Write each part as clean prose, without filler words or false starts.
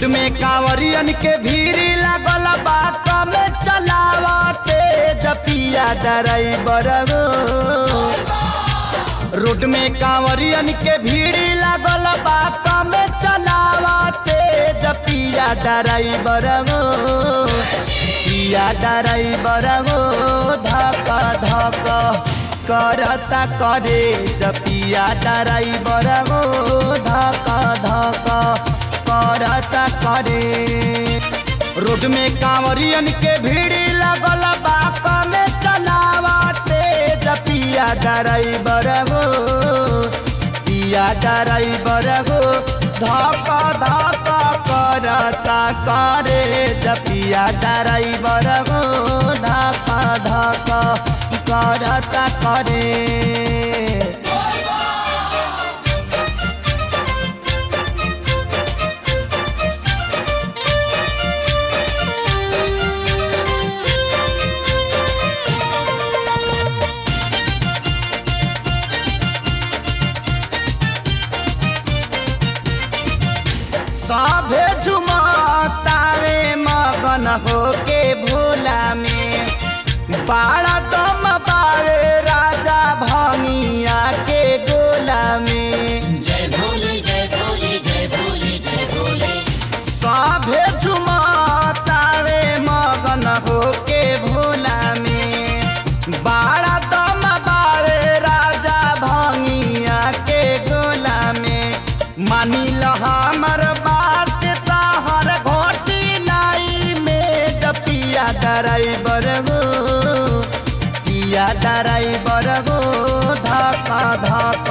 में कांवरियन के भीड़ लागल बा कम चलावते जपिया ड्राइवर हो। रोड में कांवरियन के भीड़ लागल बा कम चलावते जपिया ड्राइवर हो। पिया ड्राइवर हो धक धक करता करे जपिया ड्राइवर हो धक धक करता करे। रोड में कांवरियन के भीड़ लगल बा कम चलावते जपिया ड्राइवर हो। पिया ड्राइवर हो धक धक करता करे जपिया ड्राइवर हो धक धक करता करे। सभे झुमतावे मगन होके भोला में बाड़ा दम बावे राजा भंगिया के गोला में। जय भोले जय भोले जय भोले जय भोले। सभे झुमतावे मगन होके भोला में बाड़ा दम बावे राजा भंगिया के गोला में। मानी ल हमर बात ताहर घोटी नाई में जपिया ड्राइवर हो। पिया ड्राइवर हो धक धक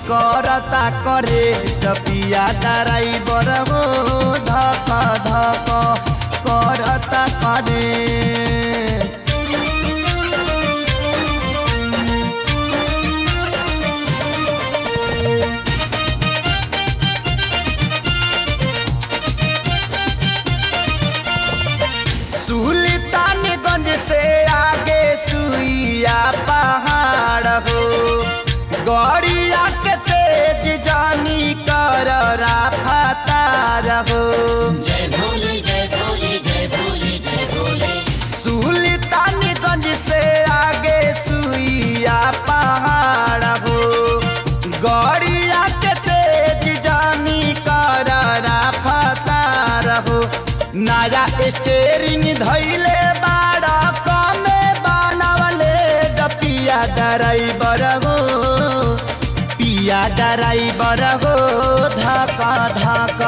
करता करे जपिया ड्राइवर हो धक धक करता करे। सुल्तानगंज से आगे सुइया पहाड़ हो। गड़िया के तेज जानी कर रफ्तार हो। जय भोले जय भोले जय भोले जय भोले। सुल्तानगंज से आगे सुइया पहाड़ हो। गड़िया के तेज जानी कर रफ्तार हो। नया स्टेरिंग धैले बाड़ा कमे बनवले जपिया ड्राइवर हो। पिया ड्राइवर हो धक धक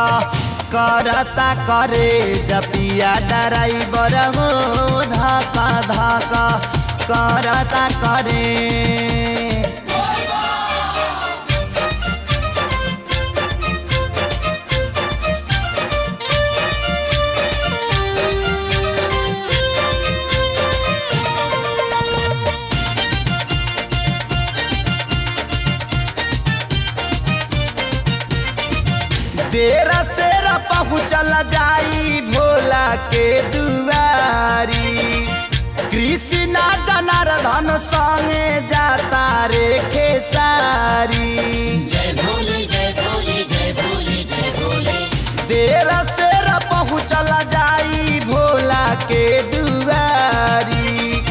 करता करे जपिया ड्राइवर हो धक धक करता करे। देर सेर पहुँचल जाई भोला के दुआरी। कृष्णा जनार्दन संगे जाता रे खेसारी। जय भोले जय भोले जय भोले जय भोले। देर सेर पहुँचल जाई भोला के दुआरी।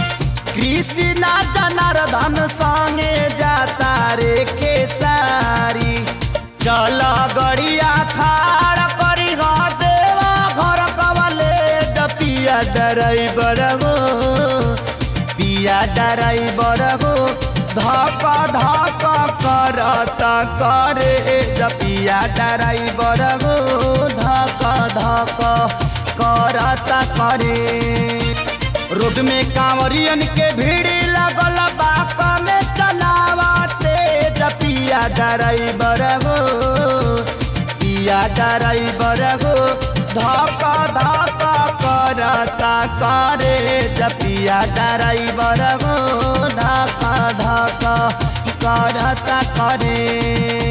कृष्णा जनार्दन संगे जाता रे खेसारी। चल गड़िया खाड़ करी देवा घर कवले जपिया ड्राइवर हो। पिया ड्राइवर हो धक धक करता करे जपिया ड्राइवर हो धक धक करता करे। रोड में कांवरियन के भीड़ लगल बा कम चलावते जपिया ड्राइवर हो। पिया ड्राइवर हो धक धक करता करे जपिया ड्राइवर हो धक धक करता करे।